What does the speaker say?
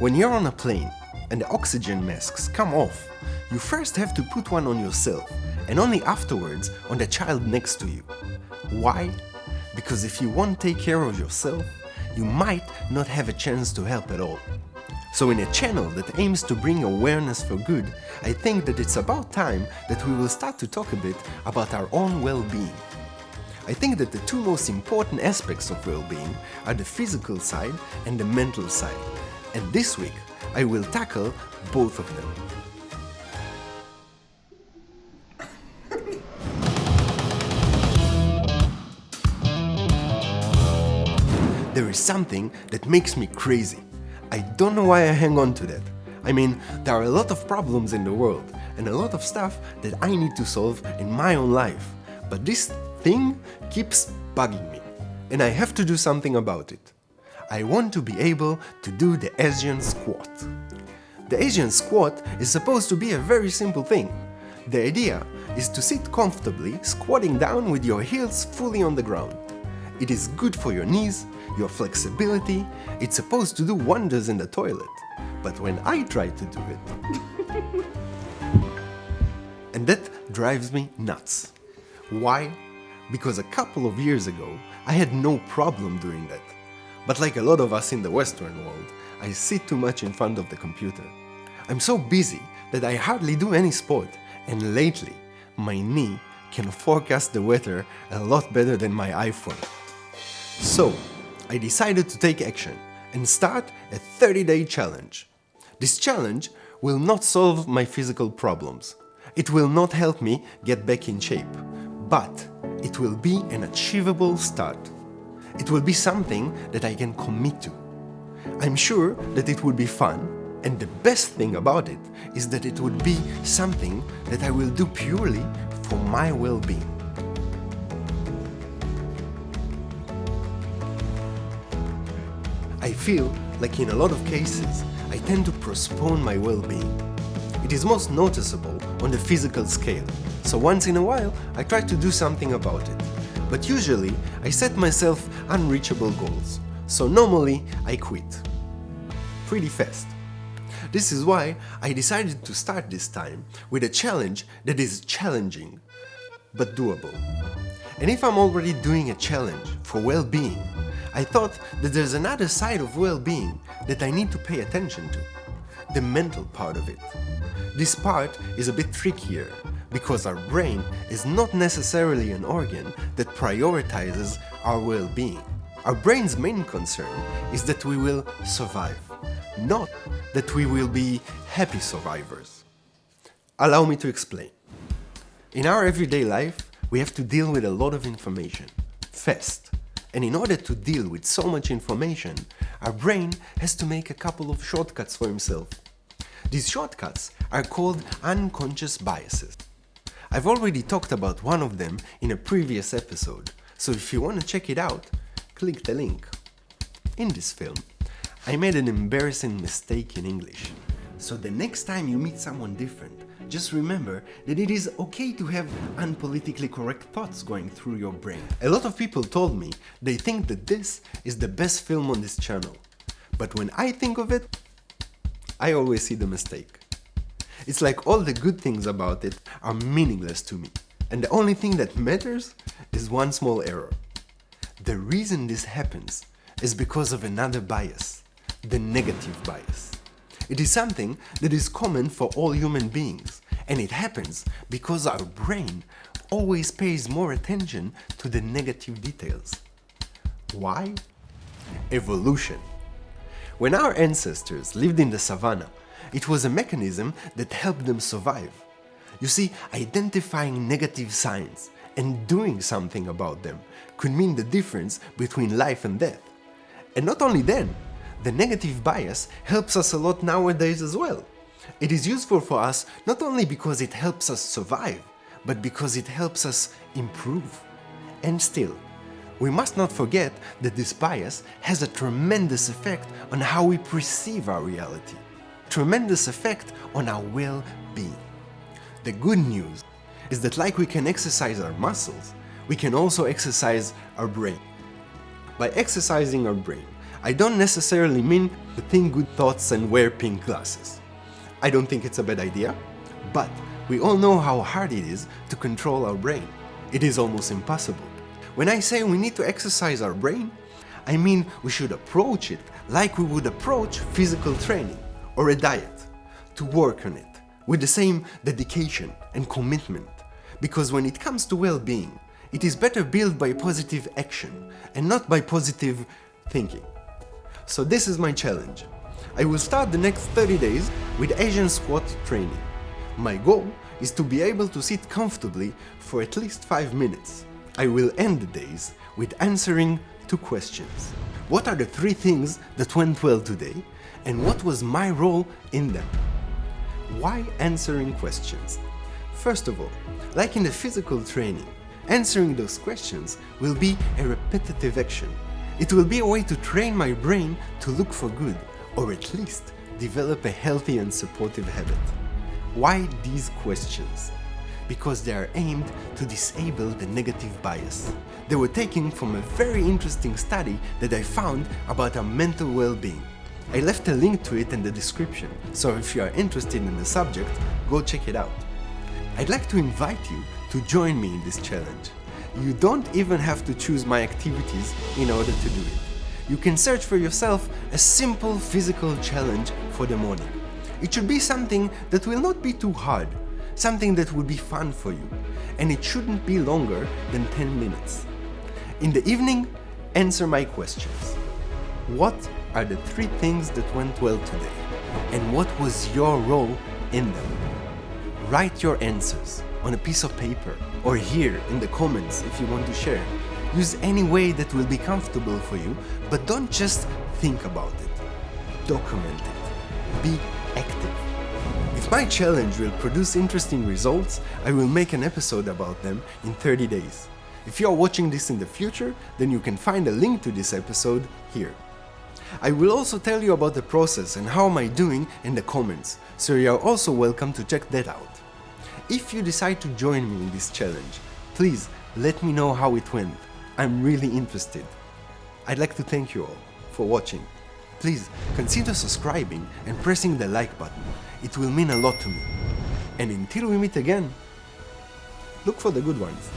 When you're on a plane and the oxygen masks come off, you first have to put one on yourself and only afterwards on the child next to you. Why? Because if you won't take care of yourself, you might not have a chance to help at all. So in a channel that aims to bring awareness for good, I think that it's about time that we will start to talk a bit about our own well-being. I think that the two most important aspects of well-being are the physical side and the mental side. And this week, I will tackle both of them. There is something that makes me crazy. I don't know why I hang on to that. I mean, there are a lot of problems in the world and a lot of stuff that I need to solve in my own life. But this thing keeps bugging me, and I have to do something about it. I want to be able to do the Asian squat. The Asian squat is supposed to be a very simple thing. The idea is to sit comfortably, squatting down with your heels fully on the ground. It is good for your knees, your flexibility. It's supposed to do wonders in the toilet. But when I try to do it, and that drives me nuts. Why? Because a couple of years ago, I had no problem doing that. But like a lot of us in the Western world, I sit too much in front of the computer. I'm so busy that I hardly do any sport, and lately, my knee can forecast the weather a lot better than my iPhone. So, I decided to take action and start a 30-day challenge. This challenge will not solve my physical problems. It will not help me get back in shape, but it will be an achievable start. It will be something that I can commit to. I'm sure that it will be fun, and the best thing about it is that it would be something that I will do purely for my well-being. I feel like in a lot of cases, I tend to postpone my well-being. It is most noticeable on the physical scale, so once in a while I try to do something about it. But usually I set myself unreachable goals, so normally I quit. Pretty fast. This is why I decided to start this time with a challenge that is challenging, but doable. And if I'm already doing a challenge for well-being, I thought that there's another side of well-being that I need to pay attention to. The mental part of it. This part is a bit trickier because our brain is not necessarily an organ that prioritizes our well-being. Our brain's main concern is that we will survive, not that we will be happy survivors. Allow me to explain. In our everyday life, we have to deal with a lot of information, fast. And in order to deal with so much information, our brain has to make a couple of shortcuts for himself. These shortcuts are called unconscious biases. I've already talked about one of them in a previous episode, so if you want to check it out, click the link. In this film, I made an embarrassing mistake in English. So the next time you meet someone different, just remember that it is okay to have unpolitically correct thoughts going through your brain. A lot of people told me they think that this is the best film on this channel. But when I think of it, I always see the mistake. It's like all the good things about it are meaningless to me. And the only thing that matters is one small error. The reason this happens is because of another bias, the negative bias. It is something that is common for all human beings, and it happens because our brain always pays more attention to the negative details. Why? Evolution. When our ancestors lived in the savannah, it was a mechanism that helped them survive. You see, identifying negative signs and doing something about them could mean the difference between life and death. And not only then, the negative bias helps us a lot nowadays as well. It is useful for us not only because it helps us survive, but because it helps us improve. And still, we must not forget that this bias has a tremendous effect on how we perceive our reality, tremendous effect on our well-being. The good news is that like we can exercise our muscles, we can also exercise our brain. By exercising our brain, I don't necessarily mean to think good thoughts and wear pink glasses. I don't think it's a bad idea, but we all know how hard it is to control our brain. It is almost impossible. When I say we need to exercise our brain, I mean we should approach it like we would approach physical training or a diet, to work on it with the same dedication and commitment. Because when it comes to well-being, it is better built by positive action and not by positive thinking. So this is my challenge. I will start the next 30 days with Asian squat training. My goal is to be able to sit comfortably for at least 5 minutes. I will end the days with answering 2 questions. What are the 3 things that went well today, and what was my role in them? Why answering questions? First of all, like in the physical training, answering those questions will be a repetitive action. It will be a way to train my brain to look for good, or at least develop a healthy and supportive habit. Why these questions? Because they are aimed to disable the negative bias. They were taken from a very interesting study that I found about our mental well-being. I left a link to it in the description, so if you are interested in the subject, go check it out. I'd like to invite you to join me in this challenge. You don't even have to choose my activities in order to do it. You can search for yourself a simple physical challenge for the morning. It should be something that will not be too hard, something that will be fun for you, and it shouldn't be longer than 10 minutes. In the evening, answer my questions. What are the 3 things that went well today, and what was your role in them? Write your answers on a piece of paper or here in the comments if you want to share. Use any way that will be comfortable for you, but don't just think about it. Document it. Be active. If my challenge will produce interesting results, I will make an episode about them in 30 days. If you are watching this in the future, then you can find a link to this episode here. I will also tell you about the process and how am I doing in the comments, so you are also welcome to check that out. If you decide to join me in this challenge, please let me know how it went. I'm really interested. I'd like to thank you all for watching. Please consider subscribing and pressing the like button. It will mean a lot to me. And until we meet again, look for the good ones.